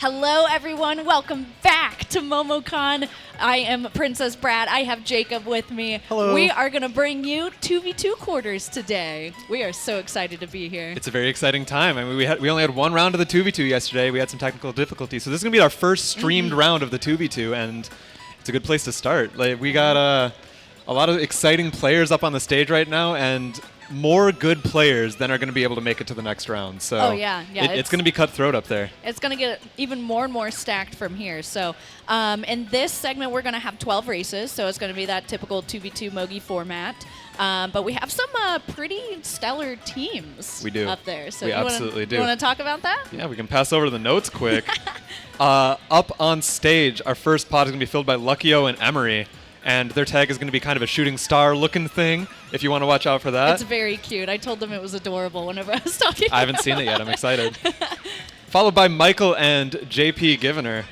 Hello, everyone. Welcome back to Momocon. I am Princesss Brat. I have Jacob with me. Hello. We are going to bring you 2v2 quarters today. We are so excited to be here. It's a very exciting time. I mean, we only had one round of the 2v2 yesterday. We had some technical difficulties. So this is going to be our first streamed round of the 2v2, and it's a good place to start. Like, we got a lot of exciting players up on the stage right now, and more good players than are going to be able to make it to the next round. So it's going to be cutthroat up there. It's going to get even more and more stacked from here. So in this segment, we're going to have 12 races. So it's going to be that typical 2v2 Mogi format. But we have some pretty stellar teams up there. So we absolutely do. You want to talk about that? Yeah, we can pass over the notes quick. Up on stage, our first pod is going to be filled by Luckyo and Emarie. And their tag is going to be kind of a shooting star looking thing, if you want to watch out for that. It's very cute. I told them it was adorable whenever I was talking I haven't seen it yet. I'm excited. Followed by Michael and JPGiviner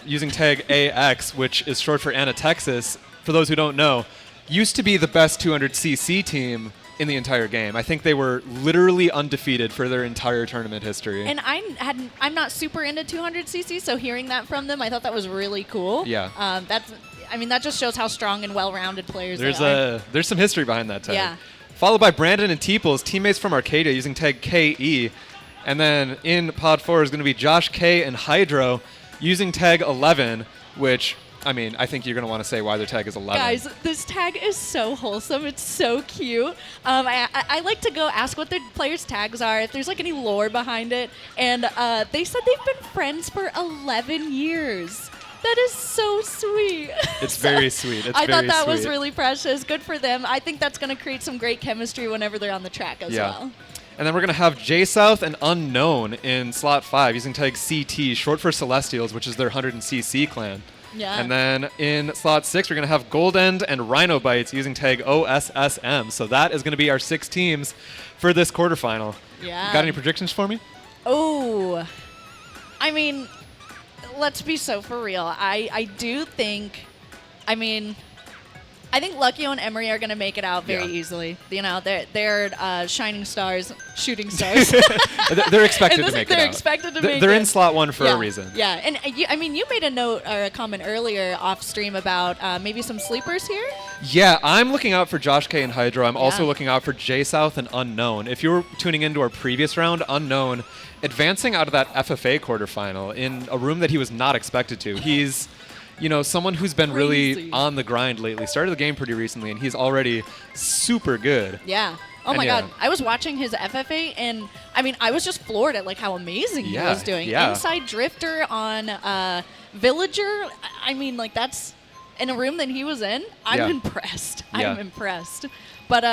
using tag AX, which is short for Anna Texas. For those who don't know, used to be the best 200cc team in the entire game. I think they were literally undefeated for their entire tournament history. And I'm not super into 200cc, so hearing that from them, I thought that was really cool. Yeah. That just shows how strong and well-rounded players they are. There's some history behind that tag. Yeah. Followed by Brandon and Teeples, teammates from Arcadia, using tag KE. And then in pod 4 is going to be Josh K and Hydro using tag 11, which, I mean, I think you're going to want to say why their tag is 11. Guys, this tag is so wholesome. It's so cute. I like to go ask what their players' tags are, if there's like any lore behind it. And they said they've been friends for 11 years. That is so sweet. It's very sweet. I thought that was really precious. Good for them. I think that's going to create some great chemistry whenever they're on the track as well. And then we're going to have J-South and Unknwn in slot 5 using tag CT, short for Celestials, which is their 100cc clan. Yeah. And then in slot 6, we're going to have Gold End and RhynoBytes using tag OSSM. So that is going to be our 6 teams for this quarterfinal. Yeah. Got any predictions for me? Oh, I mean, let's be so for real. I do think, I think Luckyo and Emarie are going to make it out very easily. You know, they're shining stars, shooting stars. They're expected to make it out. They're expected to make it. They're in slot 1 for a reason. Yeah, and you made a note or a comment earlier off stream about maybe some sleepers here. Yeah, I'm looking out for Josh K and Hydro. I'm also looking out for J-South and Unknwn. If you were tuning into our previous round, Unknwn advancing out of that FFA quarterfinal in a room that he was not expected to. He's, someone who's been really on the grind lately. Started the game pretty recently, and he's already super good. Yeah. Oh my God. I was watching his FFA, and I was just floored at how amazing he was doing. Yeah. Inside Drifter on Villager. That's in a room that he was in. I'm impressed. Yeah. I'm impressed. But,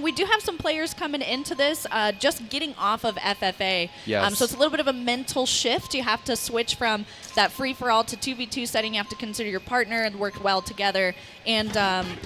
we do have some players coming into this just getting off of FFA. Yes. So it's a little bit of a mental shift. You have to switch from that free-for-all to 2v2 setting. You have to consider your partner and work well together. And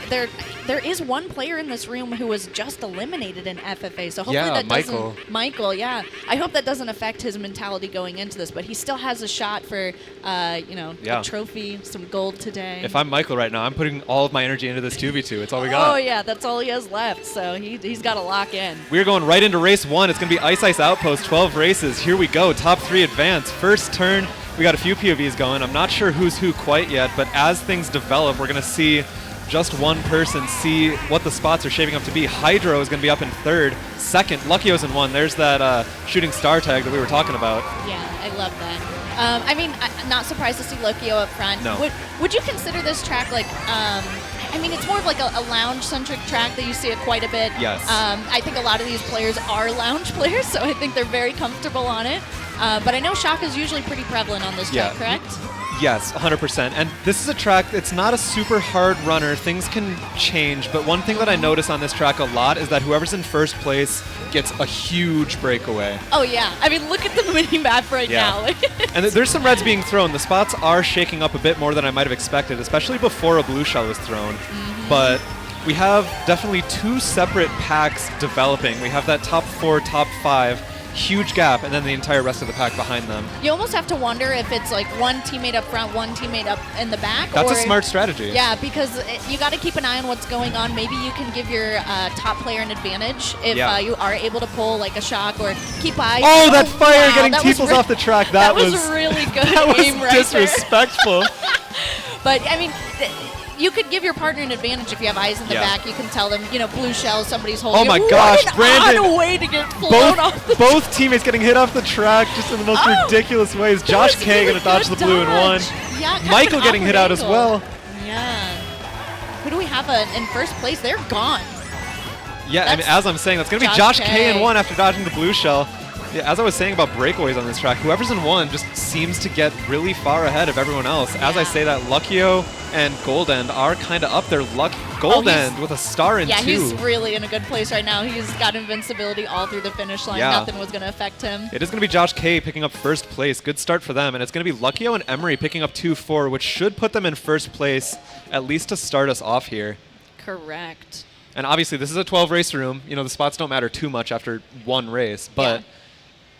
there is one player in this room who was just eliminated in FFA. So hopefully that doesn't... Michael, yeah. I hope that doesn't affect his mentality going into this. But he still has a shot for, a trophy, some gold today. If I'm Michael right now, I'm putting all of my energy into this 2v2. It's all we got. Oh, yeah. That's all he has left, so he's got to lock in. We're going right into race 1. It's going to be Ice Ice Outpost, 12 races. Here we go. Top 3 advance. First turn, we got a few POVs going. I'm not sure who's who quite yet, but as things develop, we're going to see just one person see what the spots are shaping up to be. Hydro is going to be up in 3rd. 2nd, Luckyo's in 1. There's that shooting star tag that we were talking about. Yeah, I love that. I'm not surprised to see Luckyo up front. No. Would you consider this track it's more of like a lounge-centric track that you see it quite a bit. Yes. I think a lot of these players are lounge players, so I think they're very comfortable on it. But I know shock is usually pretty prevalent on this track, correct? Yes, 100%. And this is a track, it's not a super hard runner. Things can change, but one thing that I notice on this track a lot is that whoever's in first place gets a huge breakaway. Oh, yeah. Look at the mini-map right now. And there's some reds being thrown. The spots are shaking up a bit more than I might have expected, especially before a blue shell was thrown. But we have definitely 2 separate packs developing. We have that top 4, top 5 huge gap, and then the entire rest of the pack behind them. You almost have to wonder if it's like one teammate up front, one teammate up in the back. That's or a smart strategy. Yeah, because you got to keep an eye on what's going on. Maybe you can give your top player an advantage if you are able to pull like a shock or keep eyes. Oh, that fire getting that Teeples off the track. That was really good aim right disrespectful. But, I mean, you could give your partner an advantage if you have eyes in the back. You can tell them, you know, blue shell, somebody's holding Oh my gosh, Brandon. What a way to get flown off the both teammates getting hit off the track just in the most ridiculous ways. Josh K going to dodge the blue in one. Yeah, Michael getting hit out as well. Yeah. Who do we have in first place? They're gone. Yeah, I mean, as I'm saying, that's going to be Josh K in one after dodging the blue shell. Yeah, as I was saying about breakaways on this track, whoever's in one just seems to get really far ahead of everyone else. As I say that, Luckyo and Goldend are kind of up there. Goldend with a star in 2. Yeah, he's really in a good place right now. He's got invincibility all through the finish line. Nothing was going to affect him. It is going to be Josh K picking up first place. Good start for them. And it's going to be Luckyo and Emarie picking up 2-4, which should put them in first place, at least to start us off here. Correct. And obviously, this is a 12-race room. You know, the spots don't matter too much after one race, but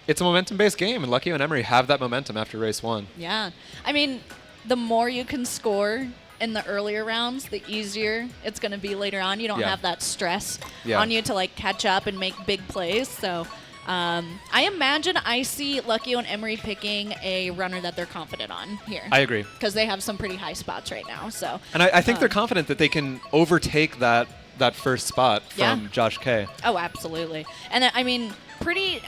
it's a momentum-based game, and Luckyo and Emarie have that momentum after race 1. Yeah. I mean, the more you can score in the earlier rounds, the easier it's going to be later on. You don't have that stress on you to, like, catch up and make big plays. So I imagine I see Luckyo and Emarie picking a runner that they're confident on here. I agree. Because they have some pretty high spots right now. So. And I think they're confident that they can overtake that first spot from Josh K. Oh, absolutely. And I mean, pretty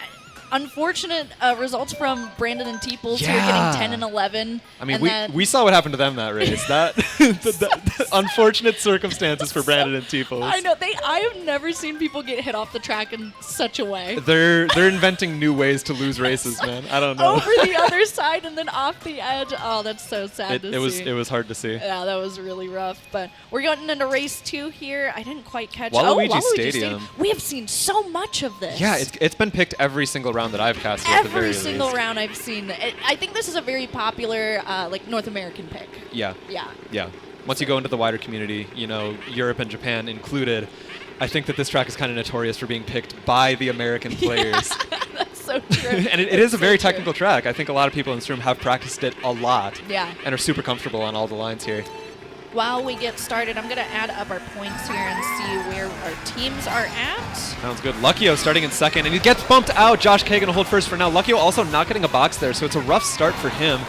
unfortunate results from Brandon and Teeples, who are getting 10 and 11. I mean, we saw what happened to them that race. That the unfortunate circumstances for Brandon and Teeples. I know. I have never seen people get hit off the track in such a way. They're inventing new ways to lose races, man. I don't know. Over the other side and then off the edge. Oh, that's so sad to see. It was hard to see. Yeah, that was really rough. But we're getting into race 2 here. I didn't quite catch Waluigi Stadium. We have seen so much of this. Yeah, it's been picked every single round that I've casted. At the very least. Every single round I've seen. I think this is a very popular, like, North American pick. Yeah. Once you go into the wider community, you know, Europe and Japan included, I think that this track is kind of notorious for being picked by the American players. That's so true. And it is a very technical track. I think a lot of people in this room have practiced it a lot. Yeah. And are super comfortable on all the lines here. While we get started, I'm going to add up our points here and see where our teams are at. Sounds good. Luckyo starting in second, and he gets bumped out. Josh K going to hold first for now. Luckyo also not getting a box there, so it's a rough start for him.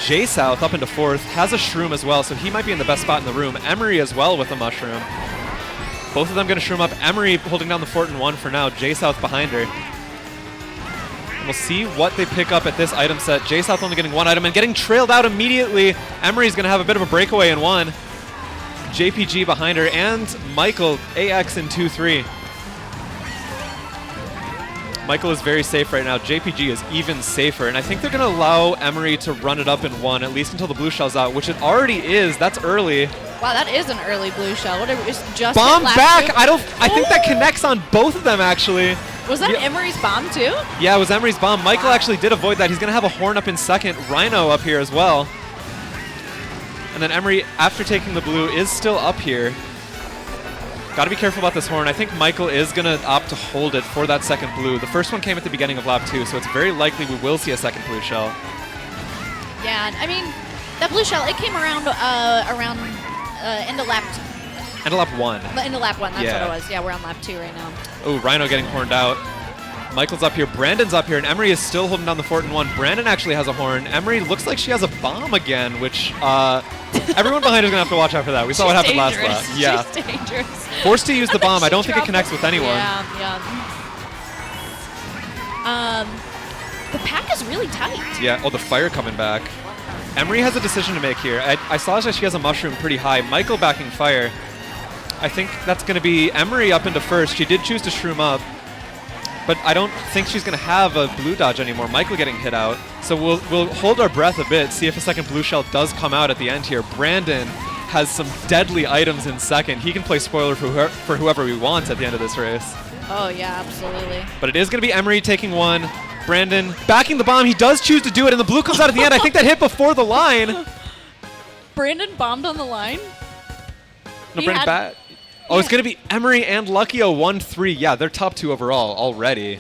J-South up into fourth, has a shroom as well, so he might be in the best spot in the room. Emarie as well with a mushroom. Both of them going to shroom up. Emarie holding down the fort in 1 for now. J-South behind her. We'll see what they pick up at this item set. J-South only getting 1 item and getting trailed out immediately. Emarie's going to have a bit of a breakaway in 1. JPG behind her, and Michael AX in 2-3. Michael is very safe right now. JPG is even safer, and I think they're going to allow Emarie to run it up in 1, at least until the blue shell's out, which it already is. That's early. Wow, that is an early blue shell. Whatever, it's just bomb back. I think that connects on both of them, actually. Was that Emarie's bomb too? Yeah, it was Emarie's bomb. Michael actually did avoid that. He's going to have a horn up in second. Rhino up here as well. And then Emarie, after taking the blue, is still up here. Got to be careful about this horn. I think Michael is going to opt to hold it for that second blue. The first one came at the beginning of lap 2, so it's very likely we will see a second blue shell. Yeah, I mean, that blue shell, it came around into lap 2. Into lap 1. Into lap 1, that's what it was. Yeah, we're on lap 2 right now. Oh, Rhino getting horned out. Michael's up here. Brandon's up here, and Emarie is still holding down the fort in 1. Brandon actually has a horn. Emarie looks like she has a bomb again, which everyone behind her is going to have to watch out for that. We saw what happened last lap. Yeah. She's dangerous. Forced to use the bomb. I don't think it connects with anyone. Yeah. The pack is really tight. Yeah. Oh, the fire coming back. Emarie has a decision to make here. I saw that she has a mushroom pretty high. Michael backing fire. I think that's going to be Emarie up into first. She did choose to shroom up, but I don't think she's going to have a blue dodge anymore. Michael getting hit out. So we'll hold our breath a bit, see if a second blue shell does come out at the end here. Brandon has some deadly items in second. He can play spoiler for whoever he wants at the end of this race. Oh, yeah, absolutely. But it is going to be Emarie taking 1. Brandon backing the bomb. He does choose to do it, and the blue comes out at the end. I think that hit before the line. Brandon bombed on the line? No, Brandon bat. Oh, it's going to be Emarie and Luckyo 1-3. Yeah, they're top 2 overall already.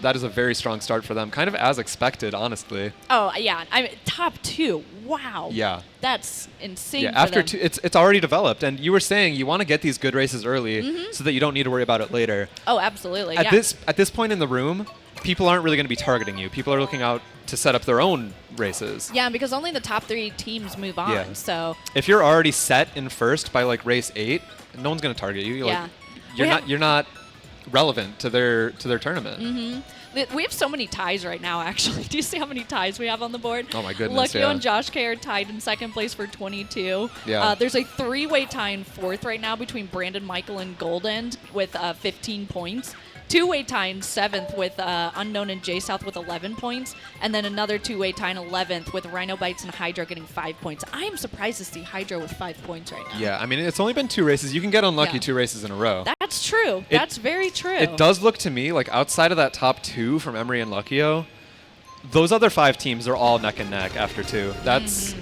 that is a very strong start for them. Kind of as expected, honestly. Oh, yeah. I mean, top 2. Wow. Yeah. That's insane. Yeah, for after them. 2, it's already developed. And you were saying you want to get these good races early so that you don't need to worry about it later. Oh, absolutely. At this point in the room, people aren't really going to be targeting you. People are looking out to set up their own races. Yeah, because only the top 3 teams move on. Yeah. So if you're already set in first by like race 8, no one's going to target you. You're not relevant to their tournament. We have so many ties right now, actually. Do you see how many ties we have on the board? Oh, my goodness, Luckyo yeah. and Josh K are tied in second place for 22. Yeah. There's a 3-way tie in fourth right now between Brandon, Michael, and Golden with 15 points. 2-way tie in 7th with Unknwn and J-South with 11 points. And then another 2-way tie in 11th with RhynoBytes and Hydro getting 5 points. I am surprised to see Hydro with 5 points right now. Yeah, I mean, it's only been 2 races. You can get unlucky 2 races in a row. That's true. That's very true. It does look to me like outside of that top 2 from Emarie and Luckyo, those other 5 teams are all neck and neck after 2. That's...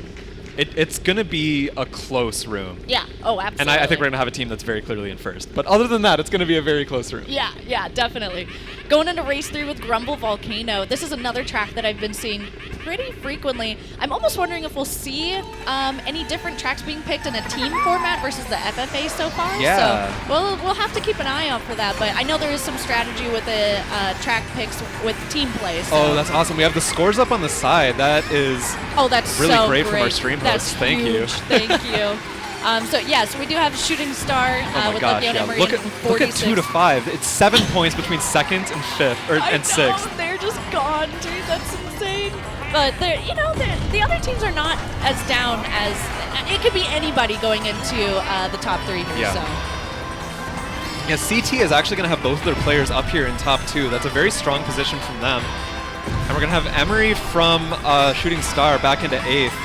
It's going to be a close room. Yeah. Oh, absolutely. And I think we're going to have a team that's very clearly in first. But other than that, it's going to be a very close room. Yeah, definitely. Going into race 3 with Grumble Volcano. This is another track that I've been seeing pretty frequently. I'm almost wondering if we'll see any different tracks being picked in a team format versus the FFA so far. Yeah. So we'll have to keep an eye out for that. But I know there is some strategy with the track picks with team play. So. Oh, that's awesome. We have the scores up on the side. That is that's really so great from our stream hosts. Thank you. Thank you. So we do have Shooting Star with gosh, Luckyo and Emarie look at 2 to 5. It's 7 points between second and fifth, and sixth. They're just gone, dude. That's insane. But the other teams are not as down as it could be anybody going into the top 3 here. Yeah. So. Yeah, CT is actually going to have both of their players up here in top 2. That's a very strong position from them. And we're going to have Emarie from Shooting Star back into 8th.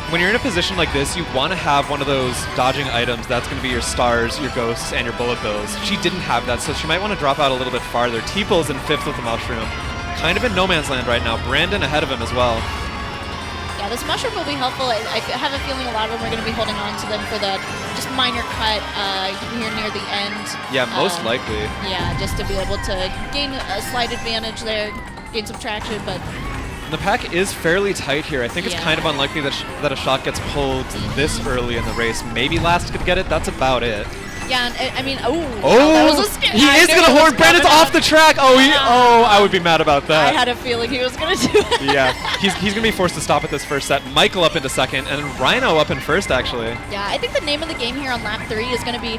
When you're in a position like this, you want to have one of those dodging items. That's going to be your stars, your ghosts, and your bullet bills. She didn't have that, so she might want to drop out a little bit farther. Teeples in 5th with the mushroom. Kind of in no man's land right now. Brandon ahead of him as well. Yeah, this mushroom will be helpful. I have a feeling a lot of them are going to be holding on to them for the just minor cut here near the end. Yeah, most likely. Yeah, just to be able to gain a slight advantage there, gain some traction, but... The pack is fairly tight here. I think it's kind of unlikely that a shot gets pulled this early in the race. Maybe Last could get it. That's about it. Yeah, and I mean, that was a scare. He is going to horn. Brandon's off the track. I would be mad about that. I had a feeling he was going to do it. Yeah, he's going to be forced to stop at this first set. Michael up into second, and Rhino up in first, actually. Yeah, I think the name of the game here on lap 3 is going to be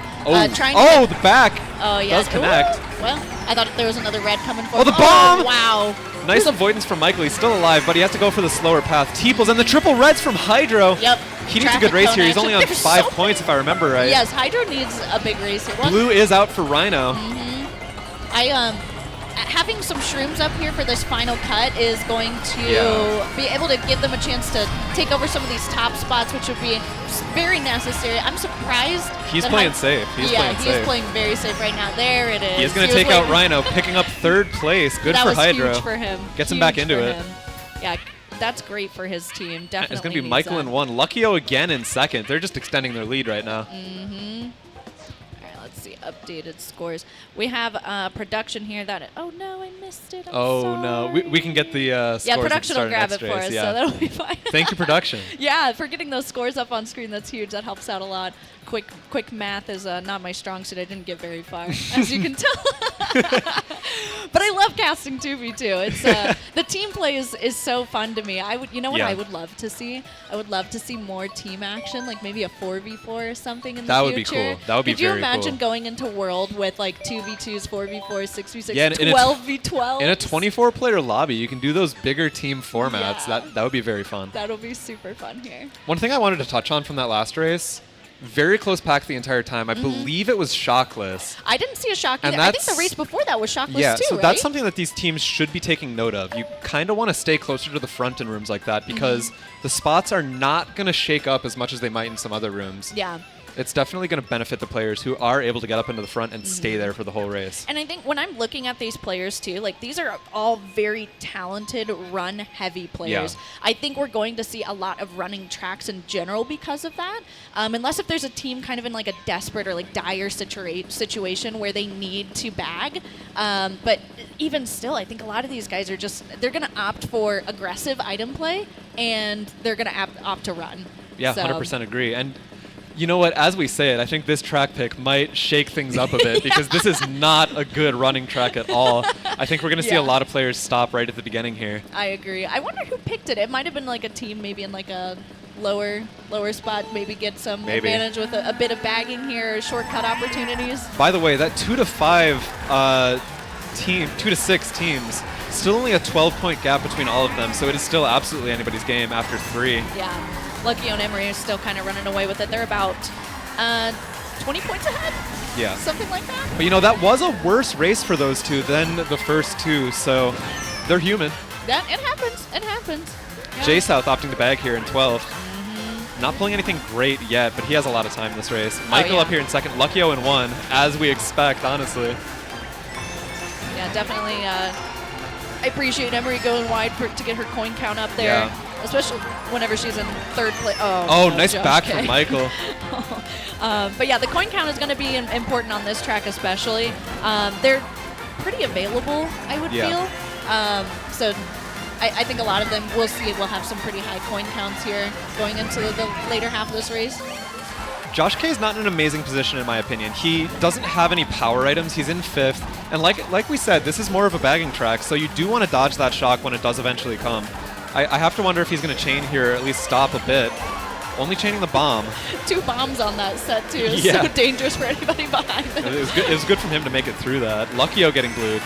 trying to... Oh, the back. Oh, yeah. Does connect. Ooh. Well, I thought there was another red coming forward. Oh, the bomb! Wow. Nice avoidance from Michael. He's still alive, but he has to go for the slower path. Teeples and the triple reds from Hydro. Yep. He needs a good race here. He's only on 5 points, if I remember right. Yes, Hydro needs a big race here. Blue is out for Rhino. Having some shrooms up here for this final cut is going to be able to give them a chance to take over some of these top spots, which would be very necessary. I'm surprised. He's playing safe. He's playing very safe right now. There it is. He's going to take out Rhino, picking up 3rd place. Good for Hydro. That was huge for him. Gets him back into it. Yeah, that's great for his team. Definitely. It's going to be Michael in 1. Luckyo again in 2nd. They're just extending their lead right now. Updated scores. We have production here that... Oh, no, I missed it. I'm sorry. No. We can get the scores. Production will grab it for us, so that'll be fine. Thank you, production. Yeah, for getting those scores up on screen, that's huge. That helps out a lot. Quick math is not my strong suit. I didn't get very far, as you can tell. But I love casting 2v2. It's the team play is so fun to me. I would love to see? I would love to see more team action, like maybe a 4v4 or something in the future. That would be cool. That would be very cool. Could you imagine going into World with like 2v2s, 4v4s, 6v6, yeah, 12v12? In a 24-player lobby, you can do those bigger team formats. Yeah. That would be very fun. That'll be super fun here. One thing I wanted to touch on from that last race, very close pack the entire time. I believe it was shockless. I didn't see a shock either. I think the race before that was shockless too, so right? that's something that these teams should be taking note of. You kind of want to stay closer to the front in rooms like that because the spots are not going to shake up as much as they might in some other rooms. Yeah. It's definitely going to benefit the players who are able to get up into the front and stay there for the whole race. And I think when I'm looking at these players too, like these are all very talented run-heavy players. Yeah. I think we're going to see a lot of running tracks in general because of that. Unless if there's a team kind of in like a desperate or like dire situation where they need to bag. But even still, I think a lot of these guys are they're going to opt for aggressive item play and they're going to opt to run. Yeah, so. 100% agree. And you know what? As we say it, I think this track pick might shake things up a bit because this is not a good running track at all. I think we're going to see a lot of players stop right at the beginning here. I agree. I wonder who picked it. It might have been like a team maybe in like a lower spot, maybe get some advantage with a bit of bagging here, shortcut opportunities. By the way, that 2 to 6 teams, still only a 12-point gap between all of them, so it is still absolutely anybody's game after 3. Yeah. Luckyo and Emarie are still kind of running away with it. They're about 20 points ahead? Yeah. Something like that? But, you know, that was a worse race for those two than the first two, so they're human. Yeah, it happens. It happens. Yeah. J-South opting to bag here in 12th. Not pulling anything great yet, but he has a lot of time in this race. Michael up here in second, Luckyo in 1, as we expect, honestly. Yeah, definitely. I appreciate Emarie going wide to get her coin count up there. Yeah. Especially whenever she's in third place. Oh, nice back from Michael. But yeah, the coin count is going to be important on this track especially. They're pretty available, I would feel. So I think a lot of them will have some pretty high coin counts here going into the later half of this race. Josh K is not in an amazing position in my opinion. He doesn't have any power items. He's in 5th. And like we said, this is more of a bagging track, so you do want to dodge that shock when it does eventually come. I have to wonder if he's going to chain here, or at least stop a bit. Only chaining the bomb. 2 bombs on that set, too. It's so dangerous for anybody behind him. It was good from him to make it through that. Luckyo getting glued.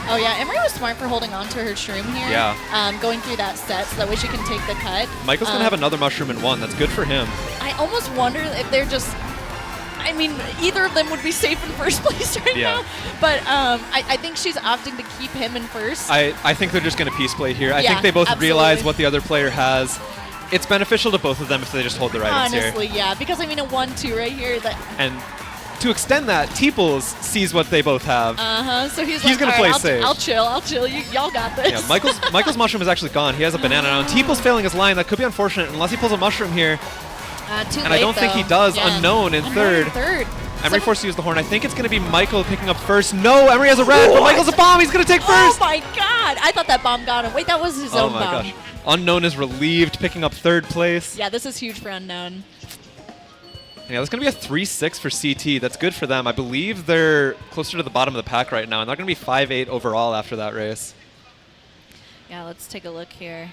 Oh, yeah. Emarie was smart for holding on to her shroom here. Yeah. Going through that set so that way she can take the cut. Michael's going to have another mushroom in 1. That's good for him. I almost wonder if they're just... I mean, either of them would be safe in first place right now. But I think she's opting to keep him in first. I think they're just going to peace play here. I think they both realize what the other player has. It's beneficial to both of them if they just hold their items here. Honestly, yeah. Because, I mean, a 1-2 right here. And to extend that, Teeples sees what they both have. So he's going to play safe. I'll chill. Y'all got this. Yeah, Michael's mushroom is actually gone. He has a banana now. And Teeples failing his line. That could be unfortunate unless he pulls a mushroom here. And I don't think he does. Yeah. Unknown in third. Emarie So forced to use the horn. I think it's going to be Michael picking up first. No, Emarie has a red, but Michael's a bomb. He's going to take first. Oh, my God. I thought that bomb got him. Wait, that was his own bomb. Oh, my gosh. Unknown is relieved, picking up 3rd place. Yeah, this is huge for Unknown. Yeah, that's going to be a 3-6 for CT. That's good for them. I believe they're closer to the bottom of the pack right now, and they're going to be 5-8 overall after that race. Yeah, let's take a look here.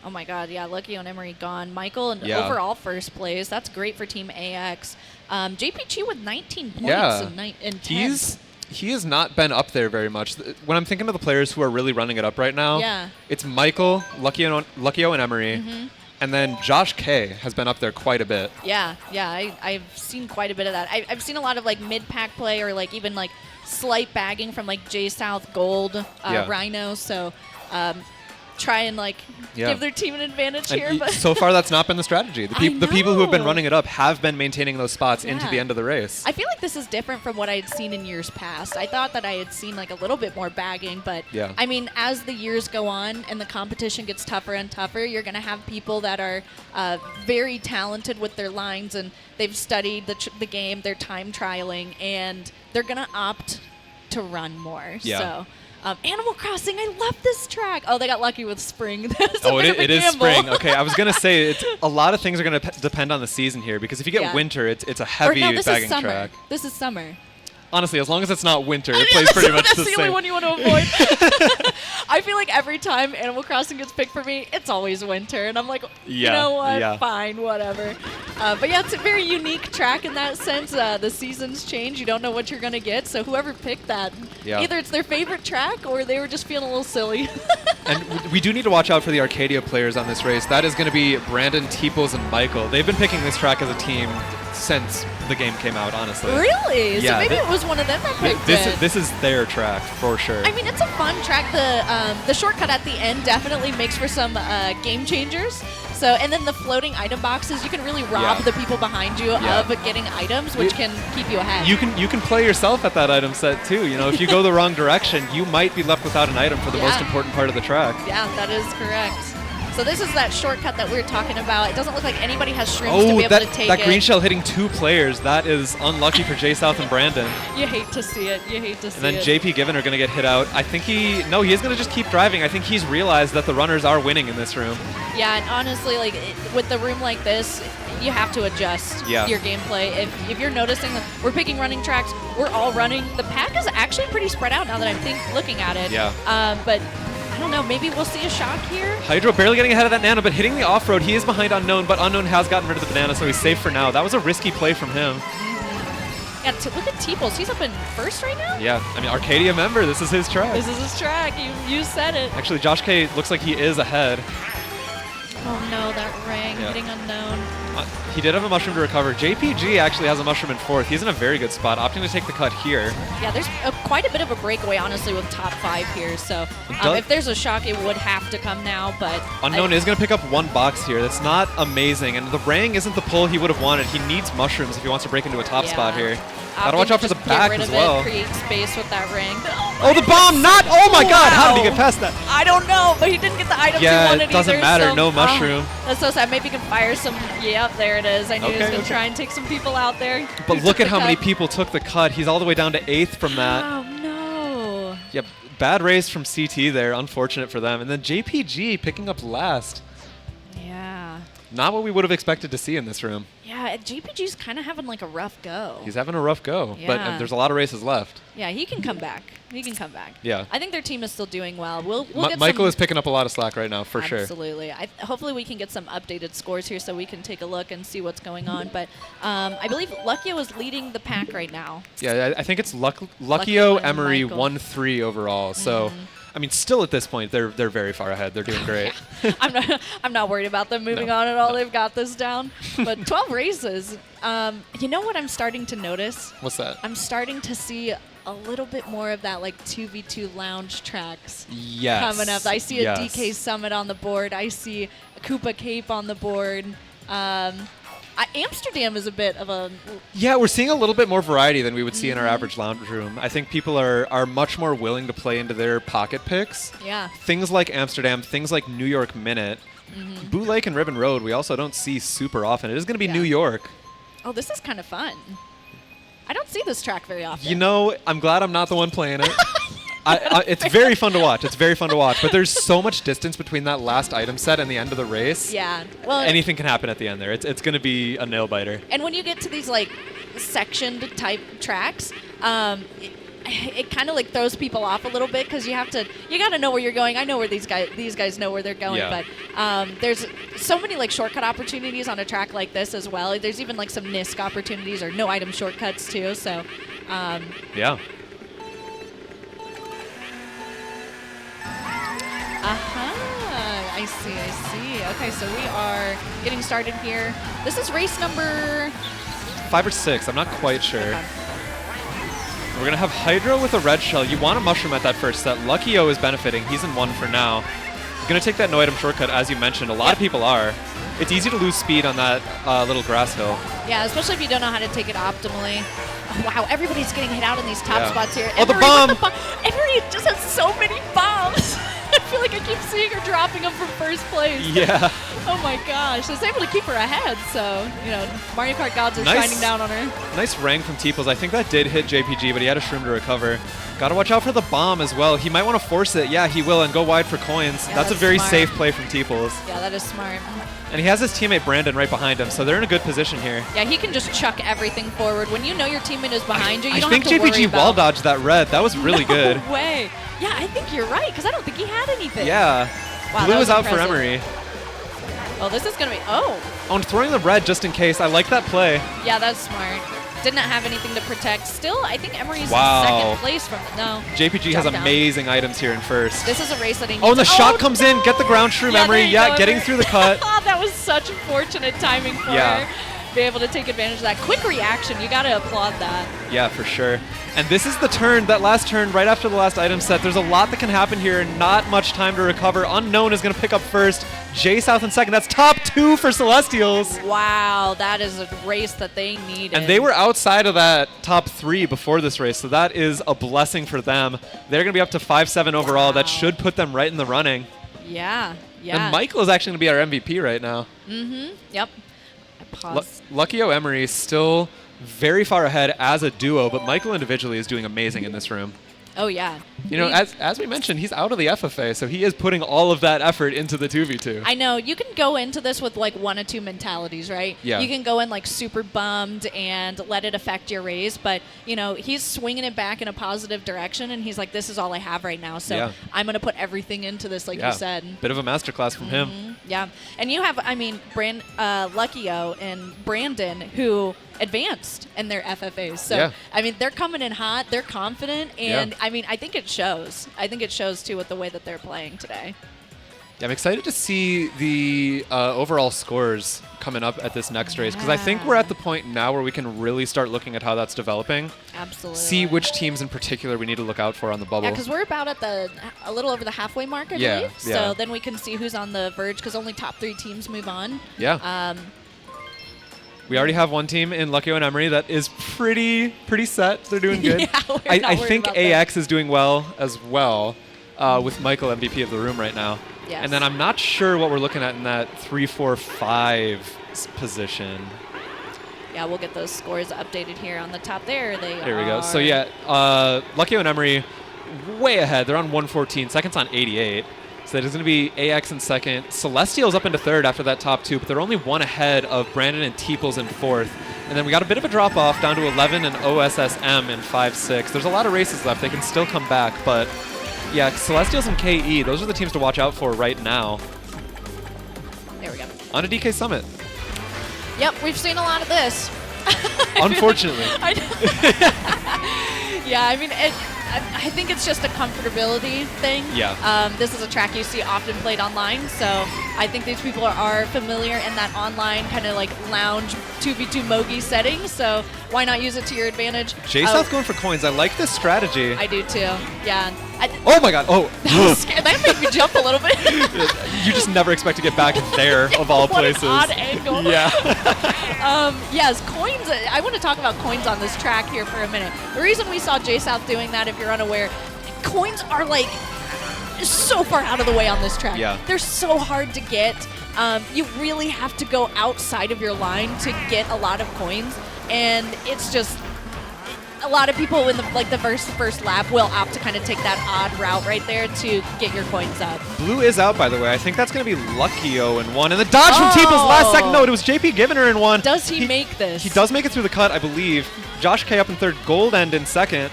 Oh, my God. Yeah, Luckyo and Emarie gone. Michael in overall first place. That's great for Team AX. JPG with 19 points in 10. He has not been up there very much. When I'm thinking of the players who are really running it up right now, it's Michael, Luckyo and Emarie, and then Josh K has been up there quite a bit. Yeah, I've seen quite a bit of that. I've seen a lot of like mid-pack play or like even like slight bagging from like J-South Gold, Rhino, so try and like give their team an advantage here. But so far, that's not been the strategy. The people who have been running it up have been maintaining those spots into the end of the race. I feel like this is different from what I had seen in years past. I thought that I had seen like a little bit more bagging, but I mean, as the years go on and the competition gets tougher and tougher, you're going to have people that are very talented with their lines and they've studied the game, they're time trialing, and they're going to opt to run more. So. Animal Crossing, I love this track. Oh, they got lucky with spring. It is spring. Okay, I was going to say, a lot of things are going to depend on the season here, because if you get winter, it's a heavy bagging track. This is summer. Honestly, as long as it's not winter, it plays pretty much the same. That's the only one you want to avoid. I feel like every time Animal Crossing gets picked for me, it's always winter. And I'm like, you know what? Fine, whatever. But yeah, it's a very unique track in that sense. The seasons change. You don't know what you're going to get. So whoever picked that, either it's their favorite track or they were just feeling a little silly. And we do need to watch out for the Arcadia players on this race. That is going to be Brandon, Teeples, and Michael. They've been picking this track as a team since the game came out, honestly. Really? Yeah, so maybe it was one of them that picked it. This is their track, for sure. I mean, it's a fun track. The shortcut at the end definitely makes for some game changers. So, and then the floating item boxes, you can really rob the people behind you of getting items, which can keep you ahead. You can play yourself at that item set too. You know, if you go the wrong direction, you might be left without an item for the most important part of the track. Yeah, that is correct. So this is that shortcut that we were talking about. It doesn't look like anybody has shrooms to be able to take that green shell hitting 2 players. That is unlucky for J South and Brandon. You hate to see it. You hate to see it. And then JPGiviner going to get hit out. I think he is going to just keep driving. I think he's realized that the runners are winning in this room. Yeah, and honestly, like with the room like this, you have to adjust your gameplay. If you're noticing that we're picking running tracks, we're all running. The pack is actually pretty spread out now that I'm looking at it. Yeah. But I don't know, maybe we'll see a shock here. Hydro barely getting ahead of that Nano, but hitting the off-road. He is behind Unknwn, but Unknwn has gotten rid of the banana, so he's safe for now. That was a risky play from him. Yeah, look at Teeples. He's up in first right now? Yeah, I mean, Arcadia member, this is his track. This is his track. You said it. Actually, Josh K looks like he is ahead. Oh no, that ring hitting Unknwn. He did have a mushroom to recover. JPG actually has a mushroom in 4th. He's in a very good spot, opting to take the cut here. Yeah, there's quite a bit of a breakaway, honestly, with top 5 here. So if there's a shock, it would have to come now. But Unknwn is going to pick up 1 box here. That's not amazing. And the Rang isn't the pull he would have wanted. He needs mushrooms if he wants to break into a top spot here. Gotta watch out for the back as well. Create space with that ring. Oh, the bomb! Not! Oh my god! How did he get past that? I don't know, but he didn't get the items he wanted either. Yeah, it doesn't matter. So, no mushroom. That's so sad. Maybe he can fire some. Yep, there it is. I knew he was going to try and take some people out there. But look at how many people took the cut. He's all the way down to 8th from that. Oh, no. Yep, bad race from CT there. Unfortunate for them. And then JPG picking up last. Yeah. Not what we would have expected to see in this room. Yeah, JPG's kind of having like a rough go. He's having a rough go, but there's a lot of races left. Yeah, he can come back. He can come back. Yeah. I think their team is still doing well. We'll get Michael is picking up a lot of slack right now, for sure. Absolutely. Hopefully we can get some updated scores here so we can take a look and see what's going on. But I believe Luckyo is leading the pack right now. Yeah, I think it's Luckyo, Emarie, 1-3 overall. So. I mean, still at this point, they're very far ahead. They're doing great. I'm not worried about them moving on at all. They've got this down. But 12 races. You know what I'm starting to notice? What's that? I'm starting to see a little bit more of that like 2v2 lounge tracks coming up. I see a DK Summit on the board. I see a Koopa Cape on the board. Amsterdam is a bit of a... Yeah, we're seeing a little bit more variety than we would see in our average lounge room. I think people are much more willing to play into their pocket picks. Yeah. Things like Amsterdam, things like New York Minute. Boot Lake and Ribbon Road, we also don't see super often. It is going to be New York. Oh, this is kind of fun. I don't see this track very often. You know, I'm glad I'm not the one playing it. It's very fun to watch. It's very fun to watch. But there's so much distance between that last item set and the end of the race. Yeah. Well, anything can happen at the end there. It's going to be a nail biter. And when you get to these like sectioned type tracks, it kind of like throws people off a little bit because you got to know where you're going. I know where these guys know where they're going, but there's so many like shortcut opportunities on a track like this as well. There's even like some NISC opportunities or no item shortcuts too. So yeah. I see. Okay, so we are getting started here. This is race number 5 or 6. I'm not quite sure. Okay. We're going to have Hydro with a red shell. You want a mushroom at that first set. Luckyo is benefiting. He's in 1 for now. You're going to take that no item shortcut, as you mentioned. A lot of people are. It's easy to lose speed on that little grass hill. Yeah, especially if you don't know how to take it optimally. Oh, wow, everybody's getting hit out in these top spots here. Oh, the bomb! Emarie just has so many bombs. I feel like I keep seeing her dropping them from first place. Yeah. Oh my gosh, it's able to keep her ahead. So, Mario Kart gods are shining down on her. Nice rang from Teeples. I think that did hit JPG, but he had a shroom to recover. Got to watch out for the bomb as well. He might want to force it. Yeah, he will, and go wide for coins. Yeah, that's a very smart. safe play from Teeples. Yeah, that is smart. And he has his teammate Brandon right behind him, so they're in a good position here. Yeah, he can just chuck everything forward. When you know your teammate is behind you, you don't have to I think worry JPG about... wall dodged that red. That was really good. No way. Yeah, I think you're right, because I don't think he had anything. Yeah. Wow, Blue was is out impressive. for Emarie. Oh, this is going to be... Oh, I'm throwing the red just in case. I like that play. Yeah, that's smart. Did not have anything to protect. Still, I think Emarie's in second place from... No. JPG has amazing items here in first. This is a race that he needs. Oh, and the shot comes in. Get the ground shroom, Emarie. Yeah, getting through the cut. That was such fortunate timing for her. be able to take advantage of that. Quick reaction. You got to applaud that. Yeah, for sure. And this is the turn, that last turn, right after the last item set. There's a lot that can happen here. Not much time to recover. Unknwn is going to pick up first. J-South in second. That's top 2 for Celestials. Wow, that is a race that they needed. And they were outside of that top 3 before this race, so that is a blessing for them. They're going to be up to 5-7 overall. Wow. That should put them right in the running. Yeah, yeah. And Michael is actually going to be our MVP right now. Mm-hmm, yep. Luckyo Emarie still very far ahead as a duo, but Michael individually is doing amazing in this room. Oh, yeah. You know, as we mentioned, he's out of the FFA, so he is putting all of that effort into the 2v2. I know. You can go into this with, like, one or two mentalities, right? Yeah. You can go in, like, super bummed and let it affect your race, but, you know, he's swinging it back in a positive direction, and he's like, this is all I have right now, so I'm going to put everything into this, like you said. Bit of a masterclass from him. Yeah. And you have, I mean, Luckyo and Brandon, who advanced in their FFAs. So, I mean, they're coming in hot. They're confident. And, I mean, I think it shows. I think it shows, too, with the way that they're playing today. Yeah, I'm excited to see the overall scores coming up at this next race, because I think we're at the point now where we can really start looking at how that's developing. Absolutely. See which teams in particular we need to look out for on the bubble. Yeah, because we're about at a little over the halfway mark, I believe. So then we can see who's on the verge, because only top 3 teams move on. Yeah. We already have one team in Luckyo and Emarie that is pretty set. They're doing good. I think AX is doing well as well, with Michael MVP of the room right now. Yes. And then I'm not sure what we're looking at in that 3-4-5 position. Yeah, we'll get those scores updated here on the top there. There we go. So yeah, Luckyo and Emarie way ahead. They're on 114. Second's on 88. So there's going to be AX in second. Celestial's up into third after that top 2, but they're only 1 ahead of Brandon and Teeples in fourth. And then we got a bit of a drop-off down to 11 and OSSM in 5-6. There's a lot of races left. They can still come back, but yeah, Celestials and KE, those are the teams to watch out for right now. There we go. On to DK Summit. Yep, we've seen a lot of this. Unfortunately. Yeah, I mean, I think it's just a comfortability thing. Yeah. This is a track you see often played online, so I think these people are familiar in that online kind of like lounge 2v2 Mogi setting, so why not use it to your advantage? J-South going for coins. I like this strategy. I do too. Yeah. Oh my god. Oh. That made me jump a little bit. You just never expect to get back there of all places. What an odd angle. Yeah. Yes, coins. I want to talk about coins on this track here for a minute. The reason we saw J-South doing that, if you're unaware, coins are like so far out of the way on this track. Yeah. They're so hard to get. You really have to go outside of your line to get a lot of coins, and it's just a lot of people in the first lap will opt to kind of take that odd route right there to get your coins up. Blue is out, by the way. I think that's going to be Luckyo in 1. And the dodge from Teeples last second. No, it was JPGiviner in 1. Does he make this? He does make it through the cut, I believe. Josh K up in third. Gold End in second.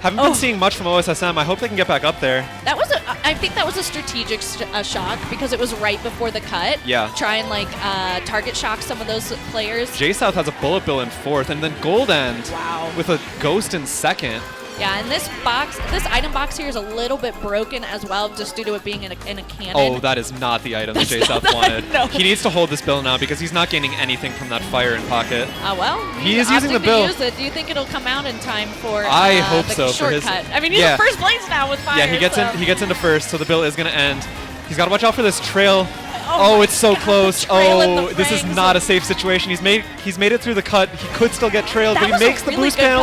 Haven't been seeing much from OSSM. I hope they can get back up there. I think that was a strategic shock because it was right before the cut. Yeah. Try and like target shock some of those players. J-South has a bullet bill in fourth, and then Gold End with a ghost in second. Yeah, and this item box here is a little bit broken as well, just due to it being in a cannon. Oh, that is not the item that J-South wanted. No. He needs to hold this bill now because he's not gaining anything from that fire in pocket. Well, he is using the bill. Use it. Do you think it'll come out in time for I hope the so. shortcut? I mean, he's in first place now with fire. Yeah, he gets into first, so the bill is going to end. He's got to watch out for this trail. Oh, it's so close. Oh, this is not a safe situation. He's made it through the cut. He could still get trailed, but he makes the boost panel.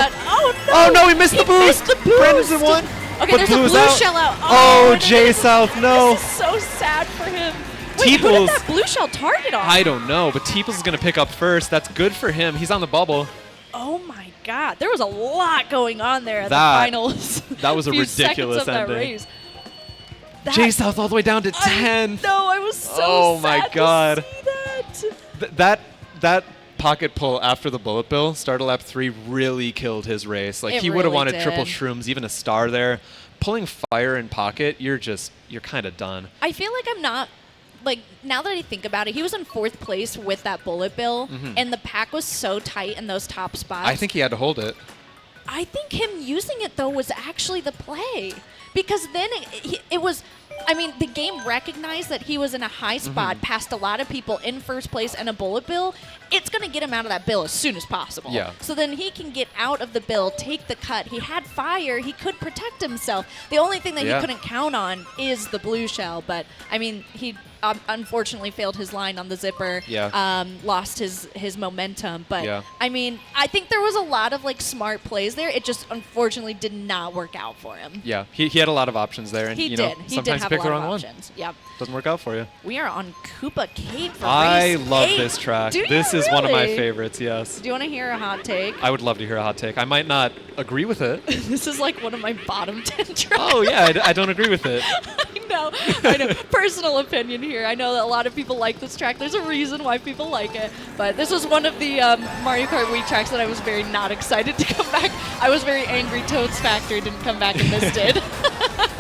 Oh no, he missed the boost. Brandon's in 1. Okay, there's a blue shell out. Oh, J-South, no. This is so sad for him. Wait, Teeples. who did that blue shell target on? I don't know, but Teeples is going to pick up first. That's good for him. He's on the bubble. Oh my God, there was a lot going on there at the finals. That was a ridiculous ending. J-South all the way down to 10. No, I was so sad to see that. That pocket pull after the bullet bill, start of lap 3, really killed his race. Like, he would have wanted triple shrooms, even a star there. Pulling fire in pocket, you're kind of done. I feel like I'm not, like, now that I think about it, he was in 4th place with that bullet bill, and the pack was so tight in those top spots. I think he had to hold it. I think him using it, though, was actually the play. because then it was. I mean, the game recognized that he was in a high spot past a lot of people in first place and a bullet bill. It's going to get him out of that bill as soon as possible. Yeah. So then he can get out of the bill, take the cut. He had fire. He could protect himself. The only thing that he couldn't count on is the blue shell. But, I mean, he unfortunately failed his line on the zipper. Yeah. Lost his momentum. But, I mean, I think there was a lot of, like, smart plays there. It just unfortunately did not work out for him. Yeah. He had a lot of options there. And, He you did. know, He sometimes did have you pick a the lot wrong of one. options. Yep. Doesn't work out for you. We are on Koopa Kate for I race love 8. this track. Do you This is one of my really? favorites, yes. Do you want to hear a hot take? I would love to hear a hot take. I might not agree with it. This is like one of my bottom 10 tracks. Oh, yeah, I don't agree with it. I know. Personal opinion here. I know that a lot of people like this track. There's a reason why people like it. But this was one of the Mario Kart Wii tracks that I was very not excited to come back. I was very angry Toad's Factory didn't come back and this did.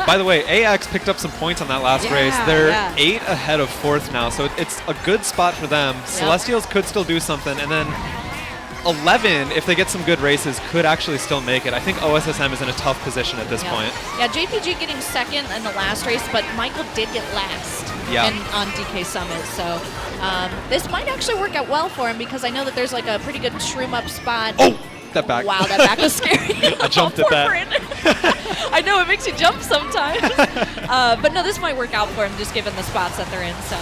By the way, AX picked up some points on that last race. They're 8 ahead of 4th now, so it's a good spot for them. Celestials could still do something, and then 11, if they get some good races, could actually still make it. I think OSSM is in a tough position at this point. Yeah, JPG getting second in the last race, but Michael did get last on DK Summit. So this might actually work out well for him because I know that there's like a pretty good shroom up spot. Oh, that back. Wow, that back was scary. I jumped at that. I know, it makes you jump sometimes. But no, this might work out for him just given the spots that they're in. So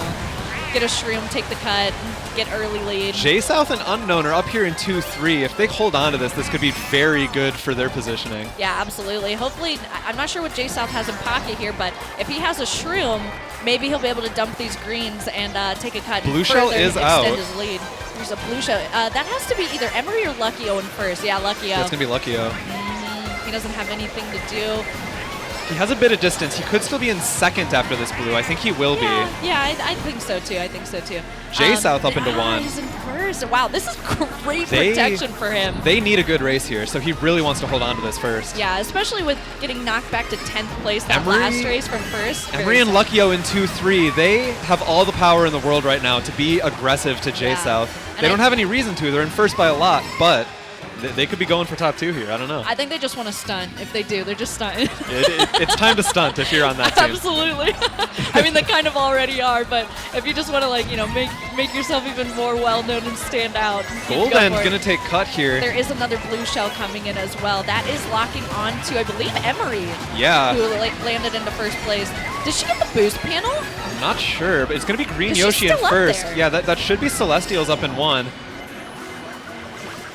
get a shroom, take the cut, get early lead. J-South and Unknwn are up here in 2-3. If they hold on to this could be very good for their positioning. Yeah, absolutely. Hopefully, I'm not sure what J-South has in pocket here, but if he has a shroom, maybe he'll be able to dump these greens and take a cut. Blue shell is out. Extend his lead. There's a blue shell. That has to be either Emarie or Luckyo in first. Yeah, Luckyo. That's going to be Luckyo. He doesn't have anything to do. He has a bit of distance. He could still be in second after this blue. I think he will be. Yeah, I think so too. J-South up into 1. He's in first. Wow, this is great protection for him. They need a good race here, so he really wants to hold on to this first. Yeah, especially with getting knocked back to 10th place that last race from first. Emarie and Luckyo in 2-3. They have all the power in the world right now to be aggressive to J-South. They don't have any reason to. They're in first by a lot, but they could be going for top 2 here. I don't know. I think they just want to stunt. If they do, they're just stunting. It's time to stunt if you're on that team. Absolutely. I mean, they kind of already are, but if you just want to, like, you know, make yourself even more well-known and stand out. Golden's going to take cut here. There is another blue shell coming in as well. That is locking on to, I believe, Emarie. Yeah. Who, like, landed into first place. Did she get the boost panel? I'm not sure, but it's going to be Green Yoshi in first. Yeah, that should be Celestials up in 1.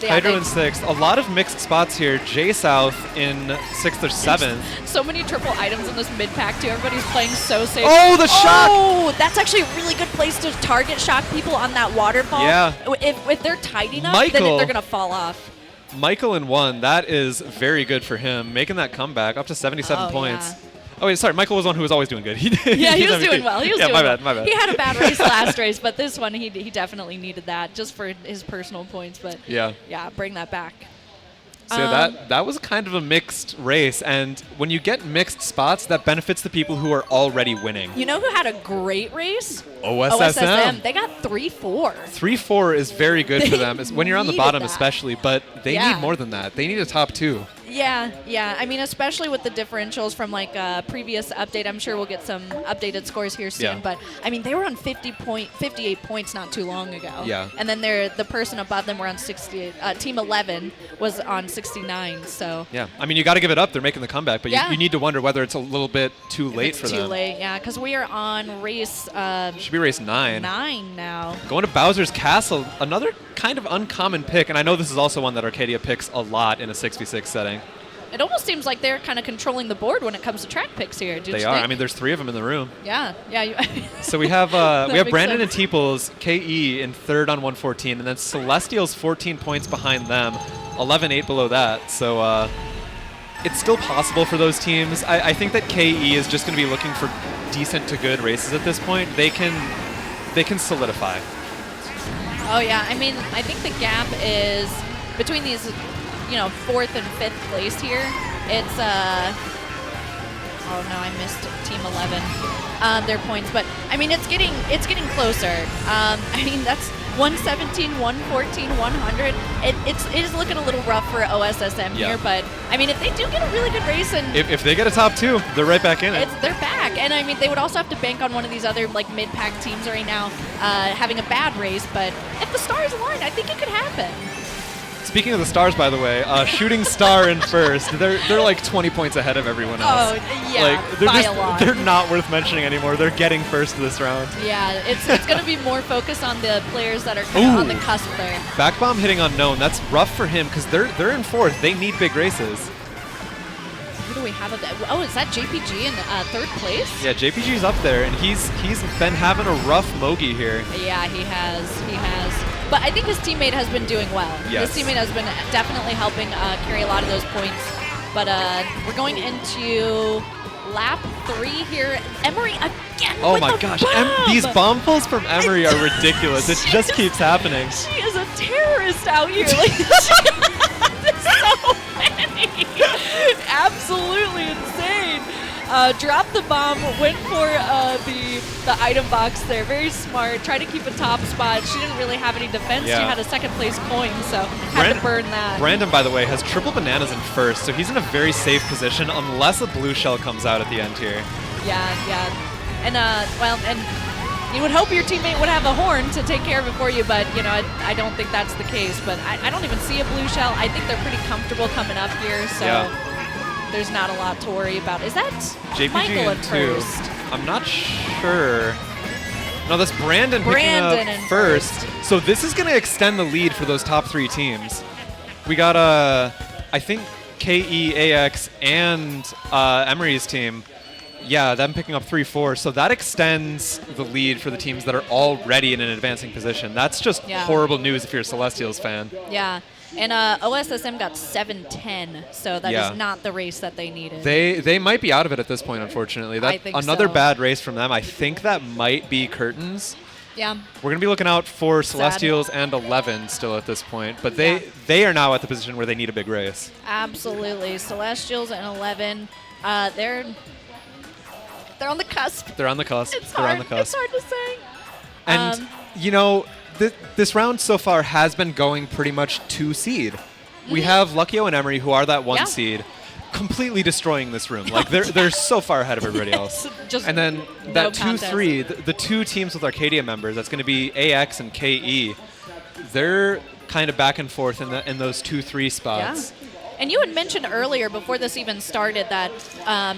Hydro in 6th. A lot of mixed spots here. J-South in 6th or 7th. So many triple items in this mid-pack, too. Everybody's playing so safe. Oh, the shock! Oh, that's actually a really good place to target shock people on that waterfall. Yeah. If they're tight enough, Michael, then they're going to fall off. Michael in 1. That is very good for him. Making that comeback up to 77 points. Yeah. Oh, wait, sorry. Michael was one who was always doing good. He was doing well. My bad. He had a bad race last race, but this one he definitely needed that just for his personal points. But yeah, bring that back. So that was kind of a mixed race, and when you get mixed spots, that benefits the people who are already winning. You know who had a great race? OSSM. They got 3-4. 3-4 is very good for them. When you're on the bottom especially, but they need more than that. They need a top 2. Yeah. I mean, especially with the differentials from like a previous update. I'm sure we'll get some updated scores here soon. Yeah. But I mean, they were on 58 points not too long ago. Yeah. And then the person above them were on 68. Team 11 was on 69. So. Yeah. I mean, you got to give it up. They're making the comeback, but you need to wonder whether it's a little bit too late for them. Too late, yeah, because we are on race. Should be race 9. 9 now. Going to Bowser's Castle, another kind of uncommon pick, and I know this is also one that Arcadia picks a lot in a 6v6 setting. It almost seems like they're kind of controlling the board when it comes to track picks here. They are. I mean, there's 3 of them in the room. Yeah. So we have Brandon and Teeples, KE in 3rd on 114, and then Celestials 14 points behind them, 11-8 below that. So it's still possible for those teams. I think that KE is just going to be looking for decent to good races at this point. They can solidify. Oh yeah, I mean, I think the gap is between these, 4th and 5th place here. It's oh no, I missed Team 11 their points, but I mean it's getting closer. I mean 117, 114, 100. It is looking a little rough for OSSM here, but I mean, if they do get a really good race and if they get a top 2, they're right back in it. They're back, and I mean, they would also have to bank on one of these other like mid-pack teams right now having a bad race. But if the stars align, I think it could happen. Speaking of the stars, by the way, Shooting Star in first. They're like 20 points ahead of everyone else. Oh, yeah, like, they're by a lot. They're not worth mentioning anymore. They're getting first this round. Yeah, it's going to be more focused on the players that are kind of on the cusp there. Back bomb hitting Unknwn. That's rough for him because they're in fourth. They need big races. Who do we have? Oh, is that JPG in third place? Yeah, JPG's up there, and he's been having a rough Mogi here. Yeah, he has. But I think his teammate has been doing well. Yes. His teammate has been definitely helping carry a lot of those points. But we're going into lap 3 here. Emarie again. Oh my gosh, these bomb pulls from Emarie are ridiculous. It just keeps happening. She is a terrorist out here. Like, there's so many. Absolutely insane. Dropped the bomb, went for the item box there. Very smart. Tried to keep a top spot. She didn't really have any defense. Yeah. She had a second place coin, so had to burn that. Brandon, by the way, has triple bananas in first, so he's in a very safe position unless a blue shell comes out at the end here. Yeah. And, and you would hope your teammate would have a horn to take care of it for you, but, you know, I don't think that's the case. But I don't even see a blue shell. I think they're pretty comfortable coming up here, so there's not a lot to worry about. Is that JPG Michael in two. first? I'm not sure. No, that's Brandon picking up in first. So this is going to extend the lead for those top 3 teams. We got, I think, KEAX and Emarie's team. Yeah, them picking up 3-4. So that extends the lead for the teams that are already in an advancing position. That's just horrible news if you're a Celestials fan. Yeah. And OSSM got 7-10, so that is not the race that they needed. They might be out of it at this point, unfortunately. I think another so. bad race from them. I think that might be Curtains. Yeah. We're going to be looking out for Celestials and 11 still at this point, but they are now at the position where they need a big race. Absolutely. Celestials and 11, they're on the cusp. They're on the cusp. It's They're hard. on the cusp. It's hard to say. And, you know, this round so far has been going pretty much 2 seed. We have Luckyo and Emarie, who are that 1 seed, completely destroying this room. Like, they're so far ahead of everybody else. And then that 2-3, the 2 teams with Arcadia members, that's going to be AX and KE, they're kind of back and forth in those 2-3 spots. Yeah. And you had mentioned earlier, before this even started, that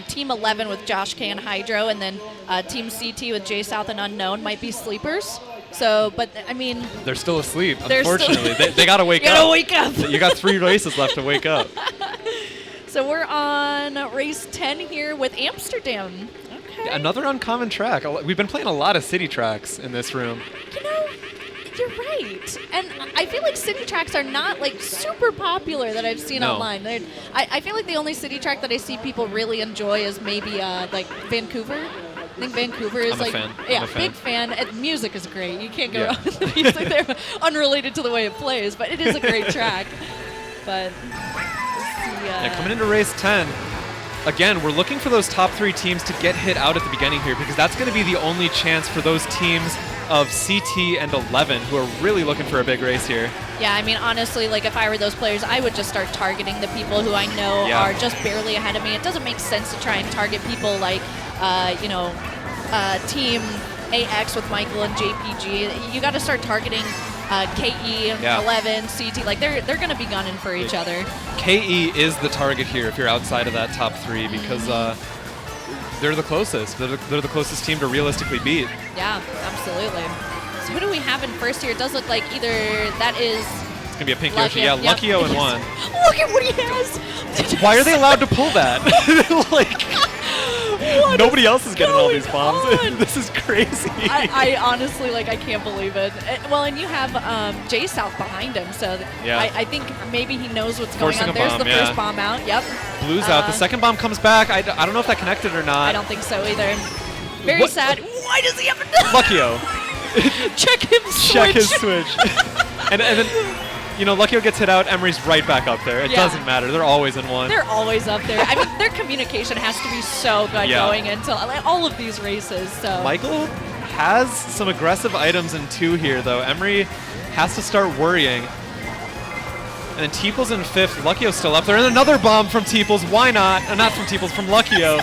Team 11 with Josh K and Hydro, and then Team CT with J South and Unknwn might be sleepers. So, but I mean, they're still asleep. Unfortunately, they gotta wake up. You gotta wake up. You got 3 races left to wake up. So we're on race 10 here with Amsterdam. Okay. Another uncommon track. We've been playing a lot of city tracks in this room. You know, you're right. And I feel like city tracks are not like super popular that I've seen online. I feel like the only city track that I see people really enjoy is maybe like Vancouver. I think Vancouver is I'm a fan. Big fan. And music is great. You can't go wrong with the music there, unrelated to the way it plays, but it is a great track. But coming into race 10, again, we're looking for those top 3 teams to get hit out at the beginning here, because that's going to be the only chance for those teams of CT and 11 who are really looking for a big race here. Yeah, I mean, honestly, like if I were those players, I would just start targeting the people who I know are just barely ahead of me. It doesn't make sense to try and target people like, Team AX with Michael and JPG. You got to start targeting KE, 11, CT. Like they're going to be gunning for each other. KE is the target here if you're outside of that top 3, because they're the closest. They're the closest team to realistically beat. Yeah, absolutely. So who do we have in first here? It does look like either that is... It's going to be a pink Yoshi. Yeah, Luckyo in 1. Look at what he has! Why are they allowed to pull that? Like... Nobody else is getting all these bombs. This is crazy. I honestly, like, I can't believe it. Well, and you have J South behind him, so I think maybe he knows what's going on. There's the first bomb out. Yep. Blue's out. The second bomb comes back. I don't know if that connected or not. I don't think so either. Very sad. Why does he have a... Luckyo. Check his switch. and then... You know, Luckyo gets hit out, Emarie's right back up there. It doesn't matter. They're always in 1. They're always up there. I mean, their communication has to be so good going into all of these races. So Michael has some aggressive items in 2 here, though. Emarie has to start worrying. And then Teeples in 5th, Luckyo's still up there, and another bomb from Teeples. Why not? Not from Teeples, from Luckyo.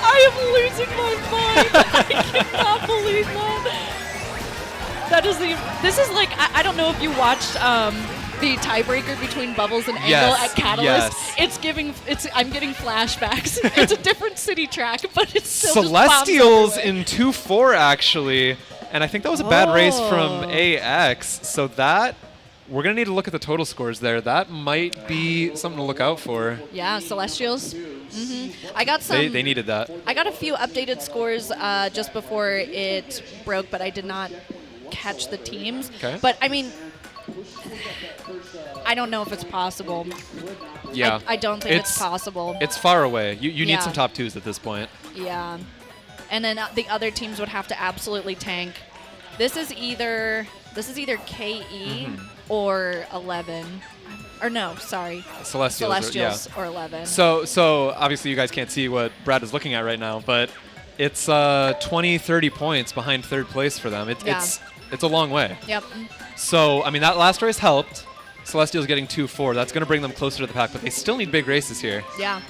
I am losing my mind. I cannot believe that. This is like, I don't know if you watched the tiebreaker between Bubbles and Angle at Catalyst. Yes. I'm getting flashbacks. It's a different city track, but it's still Celestials just in 2-4 actually, and I think that was a bad race from AX. So that we're gonna need to look at the total scores there. That might be something to look out for. Yeah, Celestials. I got some. They needed that. I got a few updated scores just before it broke, but I did not catch the teams. Okay. But I mean, I don't know if it's possible. Yeah. I don't think it's possible. It's far away. You need some top 2s at this point. Yeah. And then the other teams would have to absolutely tank. This is either KE or 11. Or no, sorry. Celestials or 11. So obviously you guys can't see what Brad is looking at right now, but it's 20, 30 points behind 3rd place for them. It's a long way. Yep. So, I mean, that last race helped. Celestials getting 2-4. That's going to bring them closer to the pack, but they still need big races here. Yeah.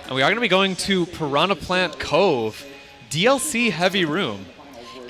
And we are going to be going to Piranha Plant Cove, DLC heavy room.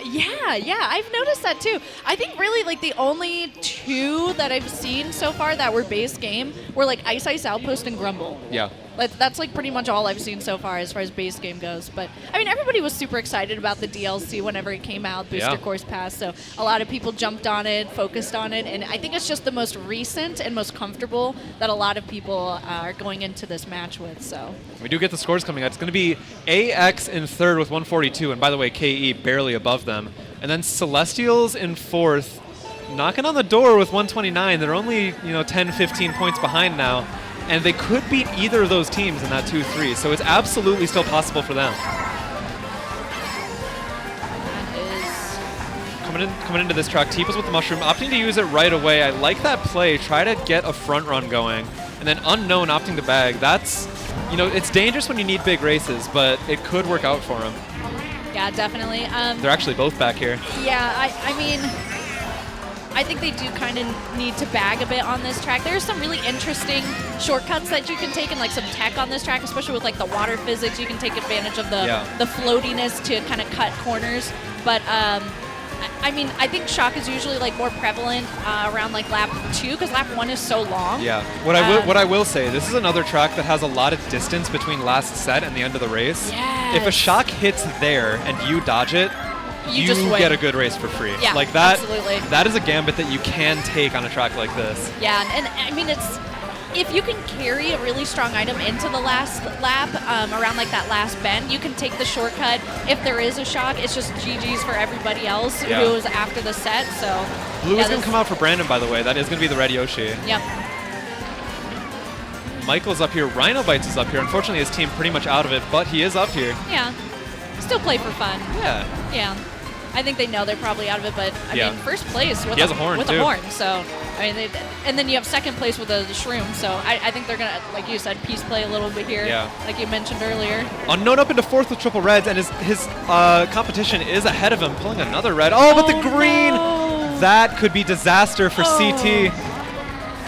Yeah, I've noticed that too. I think really like the only 2 that I've seen so far that were base game were like Ice Ice Outpost and Grumble. Yeah. That's like pretty much all I've seen so far as base game goes. But I mean, everybody was super excited about the DLC whenever it came out, Booster Course Pass. So a lot of people jumped on it, focused on it, and I think it's just the most recent and most comfortable that a lot of people are going into this match with. So we do get the scores coming out. It's going to be AX in 3rd with 142, and by the way, KE barely above them, and then Celestials in 4th, knocking on the door with 129. They're only 10, 15 points behind now. And they could beat either of those teams in that 2-3, so it's absolutely still possible for them. That is coming into this track, Teeples with the mushroom, opting to use it right away. I like that play. Try to get a front run going, and then Unknwn opting to bag. That's, it's dangerous when you need big races, but it could work out for him. Yeah, definitely. They're actually both back here. Yeah, I mean, I think they do kind of need to bag a bit on this track. There's some really interesting shortcuts that you can take and like some tech on this track, especially with like the water physics. You can take advantage of the floatiness to kind of cut corners. But I mean, I think shock is usually like more prevalent around like lap 2 because lap 1 is so long. Yeah. What I will say, this is another track that has a lot of distance between last set and the end of the race. Yes. If a shock hits there and you dodge it, you just win. Get a good race for free. Yeah, like that, absolutely. That is a gambit that you can take on a track like this. Yeah, and I mean, if you can carry a really strong item into the last lap, around like that last bend, you can take the shortcut. If there is a shock, it's just GG's for everybody else who is after the set. So Blue is going to come out for Brandon, by the way. That is going to be the red Yoshi. Yep. Michael's up here. RhynoBytes is up here. Unfortunately, his team pretty much out of it, but he is up here. Yeah. Still play for fun. Yeah. Yeah. I think they know they're probably out of it, but I mean, first place with a horn, with a horn. So, I mean, and then you have second place with the shroom. So I think they're gonna, like you said, peace play a little bit here. Yeah. Like you mentioned earlier. Unknwn up into 4th with triple reds, and his competition is ahead of him, pulling another red. Oh, but the green! No. That could be disaster for CT.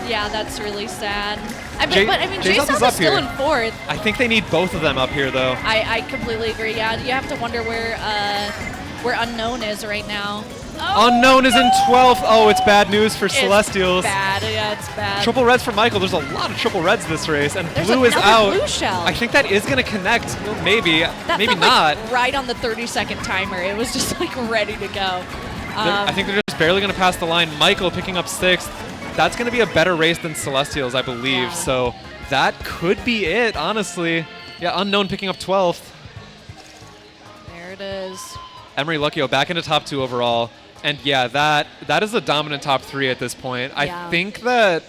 Yeah, that's really sad. But I mean, J-South J-South is still in 4th. I think they need both of them up here, though. I completely agree. Yeah, you have to wonder where Unknwn is right now. Unknwn is in 12th. Oh, it's bad news for Celestials. Bad. Yeah, it's bad. Triple reds for Michael. There's a lot of triple reds this race, and There's blue is out. Blue shell. I think that is going to connect. Well, maybe, maybe felt not. Like right on the 30-second timer. It was just like ready to go. I think they're just barely going to pass the line. Michael picking up 6th. That's going to be a better race than Celestials, I believe. Yeah. So that could be it, honestly. Yeah, Unknwn picking up 12th. There it is. Emarie Luckyo back into top 2 overall. And yeah, that is a dominant top 3 at this point. Yeah. I think that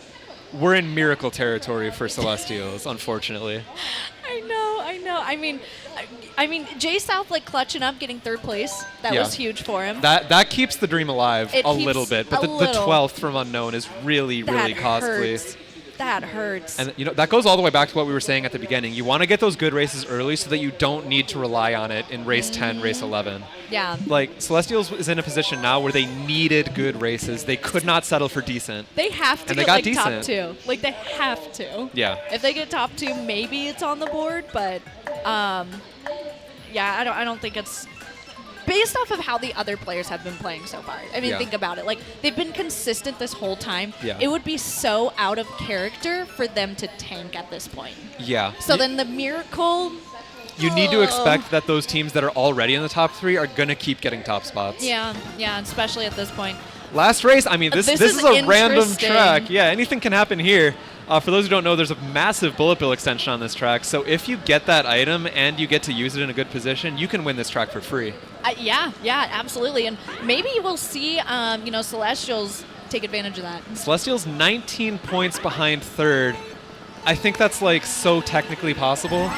we're in miracle territory for Celestials, unfortunately. I know. I mean, J-South like clutching up, getting 3rd place. That was huge for him. That keeps the dream alive a little bit, but the 12th from Unknown is really, really costly. Hurts. That hurts. And that goes all the way back to what we were saying at the beginning. You want to get those good races early so that you don't need to rely on it in race 10, race 11. Yeah. Like, Celestials is in a position now where they needed good races. They could not settle for decent. They have to And get they got like decent. top 2. Like they have to. Yeah. If they get top 2, maybe it's on the board, but yeah, I don't think it's based off of how the other players have been playing so far. I mean, Yeah. think about it. Like, they've been consistent this whole time. Yeah. It would be so out of character for them to tank at this point. Yeah. So then the miracle... You need to expect that those teams that are already in the top 3 are going to keep getting top spots. Yeah, especially at this point. Last race, I mean, this This is is a random interesting. track. Yeah, anything can happen here. For those who don't know, there's a massive bullet bill extension on this track. So if you get that item and you get to use it in a good position, you can win this track for free. Yeah, absolutely. And maybe we'll see, Celestials take advantage of that. Celestial's 19 points behind third. I think that's like so technically possible.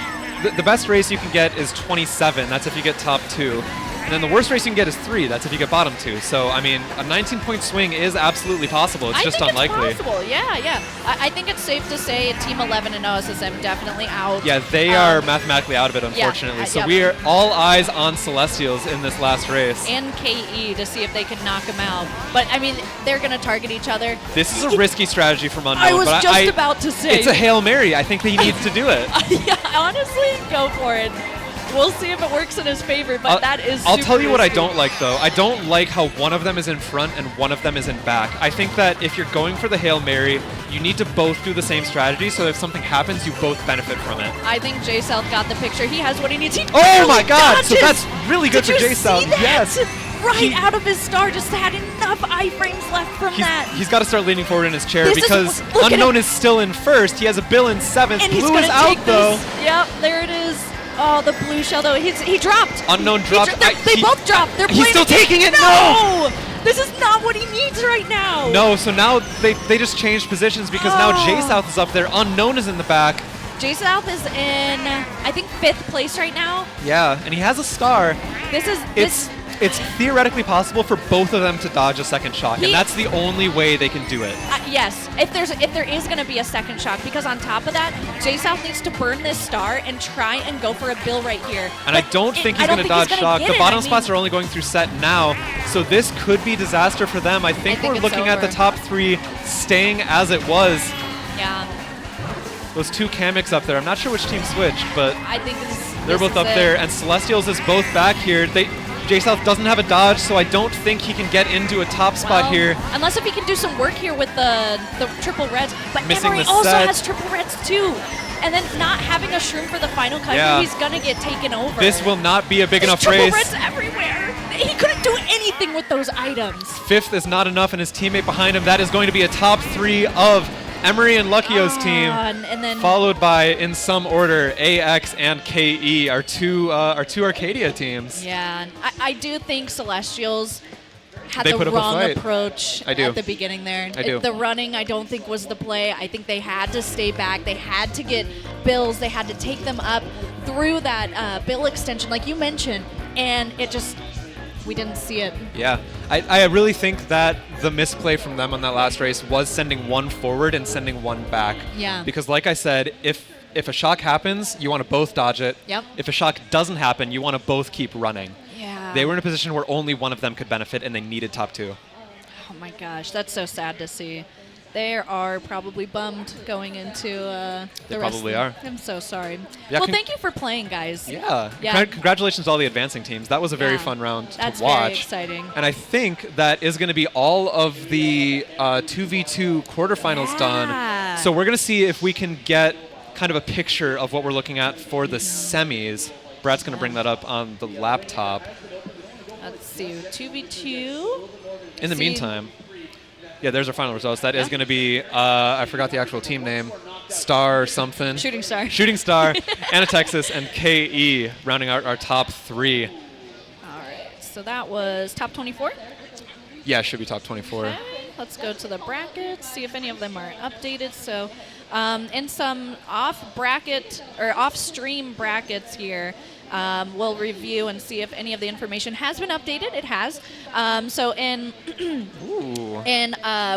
The best race you can get is 27. That's if you get top 2. And then the worst race you can get is 3. That's if you get bottom 2. So, I mean, a 19-point swing is absolutely possible. It's just unlikely. It's possible. Yeah. I think it's safe to say Team 11 and OSSM definitely out. Yeah, they are mathematically out of it, unfortunately. So we are all eyes on Celestials in this last race. And KE to see if they can knock them out. But, I mean, they're going to target each other. This is a risky strategy from Unknwn. I was but just about to say. It's a Hail Mary. I think that he needs to do it. Yeah, honestly, go for it. We'll see if it works in his favor, but that is I'll tell you what I risky. don't like, though. I don't like how one of them is in front and one of them is in back. I think that if you're going for the Hail Mary, you need to both do the same strategy, so if something happens, you both benefit from it. I think J South got the picture. He has what he needs. He Oh my god! dodges. So that's really good Did for you J South. see that? Yes. Right out of his star, just had enough iframes left from that. He's got to start leaning forward in his chair This because is, look at Unknwn him. is still in first. He has a bill in 7th. And he's Blue gonna is out, take though. this. Yep, there it is. Oh, the blue shell, though. He dropped. Unknwn dropped. They both dropped. They're He's still taking it. No! This is not what he needs right now. No, so now they just changed positions because now J South is up there. Unknown is in the back. J South is in, I think, 5th place right now. Yeah, and he has a star. It's theoretically possible for both of them to dodge a second shock, and that's the only way they can do it. Yes, if there is going to be a second shock, because on top of that, J South needs to burn this star and try and go for a bill right here. And I don't think he's going to dodge shock. The bottom spots are only going through set now, so this could be disaster for them. I think we're looking at the top 3 staying as it was. Yeah. Those 2 Kamix up there. I'm not sure which team switched, but I think they're both up there, and Celestials is both back here. J South doesn't have a dodge, so I don't think he can get into a top spot here. Unless if he can do some work here with the triple reds. But Missing Emarie the also set. has triple reds too. And then not having a shroom for the final cut, he's gonna get taken over. This will not be a big enough triple race. Reds everywhere. He couldn't do anything with those items. 5th is not enough, and his teammate behind him. That is going to be a top 3 of Emarie and Luckyo's team, and then followed by, in some order, AX and KE, our two Arcadia teams. Yeah, I do think Celestials had They the put up a wrong fight. approach I do. at the beginning there. I do. The running, I don't think, was the play. I think they had to stay back. They had to get bills. They had to take them up through that bill extension, like you mentioned, and it just, we didn't see it. Yeah, I really think that the misplay from them on that last race was sending one forward and sending one back. Yeah. Because like I said, if a shock happens, you want to both dodge it. Yep. If a shock doesn't happen, you want to both keep running. Yeah. They were in a position where only one of them could benefit, and they needed top 2. Oh my gosh, that's so sad to see. They are probably bummed going into the They rest probably of are. I'm so sorry. Yeah, well, thank you for playing, guys. Yeah. Yeah. Congratulations to all the advancing teams. That was a very Yeah. fun round That's to watch. very exciting. And I think that is going to be all of the 2v2 quarterfinals done. So we're going to see if we can get kind of a picture of what we're looking at for the semis. Brad's going to bring that up on the laptop. Let's see, 2v2. In the See. meantime, yeah, there's our final results. That is going to be, I forgot the actual team name, Star something. Shooting Star. Shooting Star, Anna Texas, and KE rounding out our top 3. All right, so that was top 24. Yeah, it should be top 24. Okay, let's go to the brackets, see if any of them are updated. So in some off-stream brackets here, we'll review and see if any of the information has been updated. It has. So in in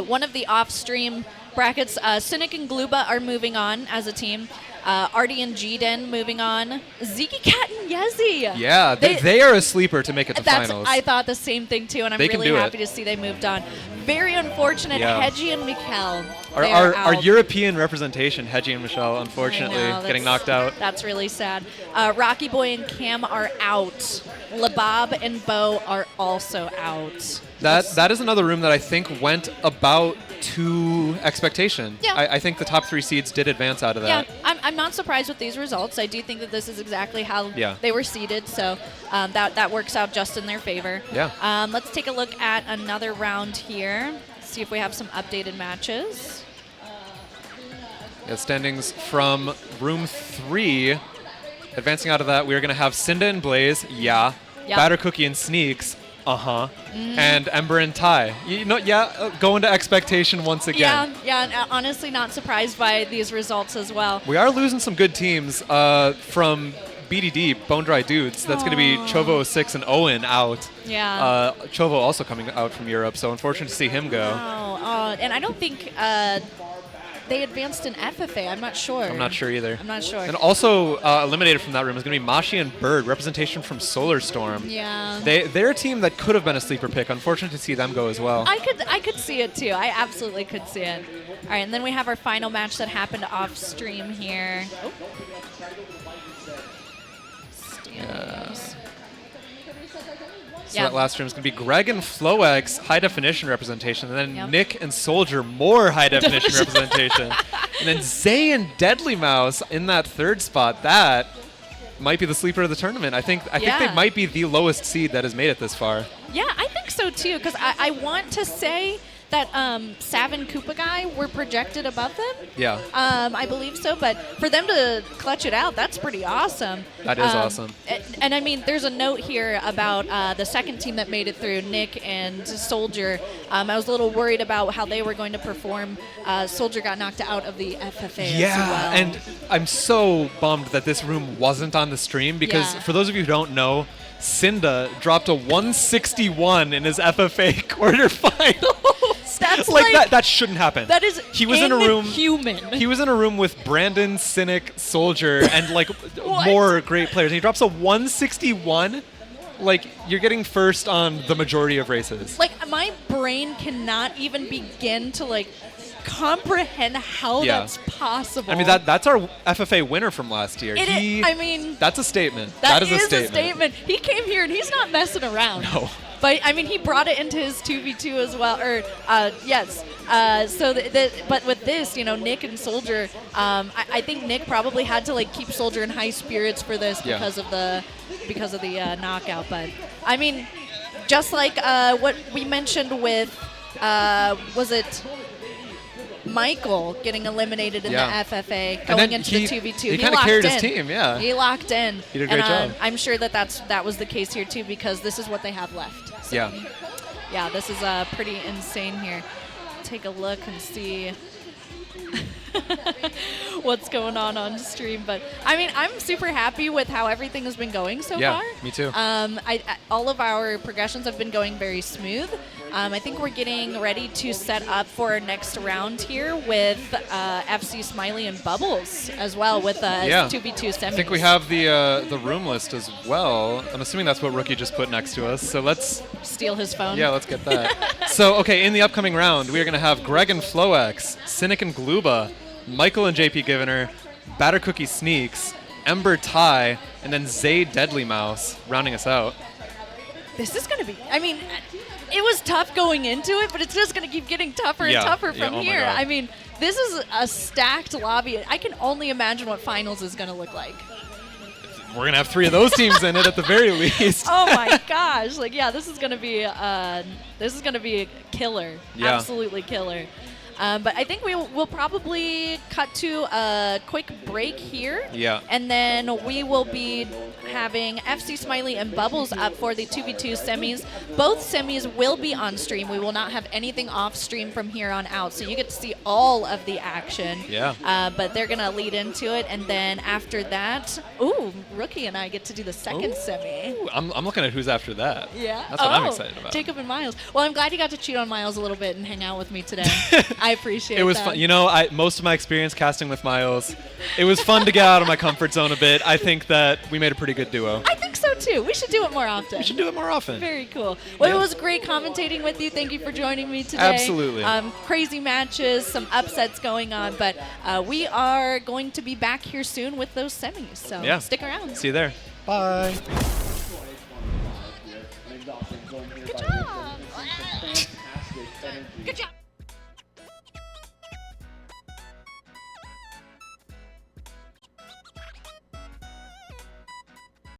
one of the off-stream brackets. Cynic and Gluba are moving on as a team. Artie and G-Den moving on. Ziggy Cat and Yezi. Yeah, they are a sleeper to make it to finals. I thought the same thing too, and I'm really happy to see they moved on. Very unfortunate, Hedgie and Mikkel. Our European representation, Hedgie and Michelle, unfortunately, getting knocked out. That's really sad. Rocky Boy and Cam are out. Labab and Bo are also out. That is another room that I think went about to expectation. Yeah. I think the top 3 seeds did advance out of that. Yeah, I'm not surprised with these results. I do think that this is exactly how they were seeded, so that works out just in their favor. Yeah. Let's take a look at another round here. See if we have some updated matches. Yeah, standings from room 3. Advancing out of that, we're going to have Cinda and Blaze, Batter Cookie and Sneaks, and Ember and Ty. Going to expectation once again. Yeah, and honestly not surprised by these results as well. We are losing some good teams from BDD, Bone Dry Dudes. That's going to be Chovo06 and Owen out. Yeah. Chovo also coming out from Europe, so unfortunate to see him go. And I don't think they advanced in FFA. I'm not sure. I'm not sure either. I'm not sure. And also eliminated from that room is going to be Mashi and Bird, representation from Solar Storm. Yeah. They're a team that could have been a sleeper pick. Unfortunate to see them go as well. I could see it too. I absolutely could see it. All right, and then we have our final match that happened off stream here. So that last room is going to be Greg and FlowX, high definition representation, and then Nick and Soldier, more high definition representation. And then Zay and Deadly Mouse in that 3rd spot. That might be the sleeper of the tournament. I think they might be the lowest seed that has made it this far. Yeah, I think so too, because I want to say that Sav and Koopa Guy were projected above them. Yeah. I believe so, but for them to clutch it out, that's pretty awesome. That is awesome. And I mean, there's a note here about the second team that made it through, Nick and Soldier. I was a little worried about how they were going to perform. Soldier got knocked out of the FFA as well. And I'm so bummed that this room wasn't on the stream because for those of you who don't know, Cinda dropped a 161 in his FFA quarterfinals. That's that shouldn't happen. That is he was in a room. Inhuman. He was in a room with Brandon, Cynic, Soldier, and more great players. And he drops a 161. You're getting first on the majority of races. My brain cannot even begin to comprehend how that's possible. I mean, that's our FFA winner from last year. That's a statement. That is a statement. He came here and he's not messing around. No. But I mean, he brought it into his 2v2 as well. Yes. But with this, Nick and Soldier, I think Nick probably had to keep Soldier in high spirits for this because of the knockout. But I mean, just like what we mentioned with was it Michael getting eliminated in the FFA going into the 2v2. He kind of carried his team, He locked in. He did a great job. I'm sure that was the case here too because this is what they have left. So, yeah, this is pretty insane here. Take a look and see what's going on stream. But I mean, I'm super happy with how everything has been going so far. Yeah, me too. All of our progressions have been going very smooth. I think we're getting ready to set up for our next round here with FC Smiley and Bubbles as well with 2v2 semis. I think we have the room list as well. I'm assuming that's what Rookie just put next to us. So let's steal his phone. Yeah, let's get that. So, okay, in the upcoming round, we are going to have Greg and FlowX, Cynic and Gluba, Michael and JPGiviner, Batter Cookie Sneaks, Ember Ty, and then Zay Deadly Mouse rounding us out. This is going to be, I mean, it was tough going into it, but it's just going to keep getting tougher and tougher from here. I mean, this is a stacked lobby. I can only imagine what finals is going to look like. We're going to have 3 of those teams in it at the very least. Oh my gosh. This is going to be a killer. Yeah. Absolutely killer. But I think we'll probably cut to a quick break here. Yeah. And then we will be having FC Smiley and Bubbles up for the 2v2 semis. Both semis will be on stream. We will not have anything off stream from here on out. So you get to see all of the action. Yeah. But they're going to lead into it. And then after that, Rookie and I get to do the second semi. I'm looking at who's after that. Yeah. That's what I'm excited about. Jacob and Miles. Well, I'm glad you got to cheat on Miles a little bit and hang out with me today. I appreciate it. It was that. fun. You know, most of my experience casting with Miles, it was fun to get out of my comfort zone a bit. I think that we made a pretty good duo. I think so too. We should do it more often. We should do it more often. Very cool. Well, Yeah. it was great commentating with you. Thank you for joining me today. Absolutely. Crazy matches, some upsets going on, but we are going to be back here soon with those semis. So Yeah. stick around. See you there. Bye. Good job. Good job.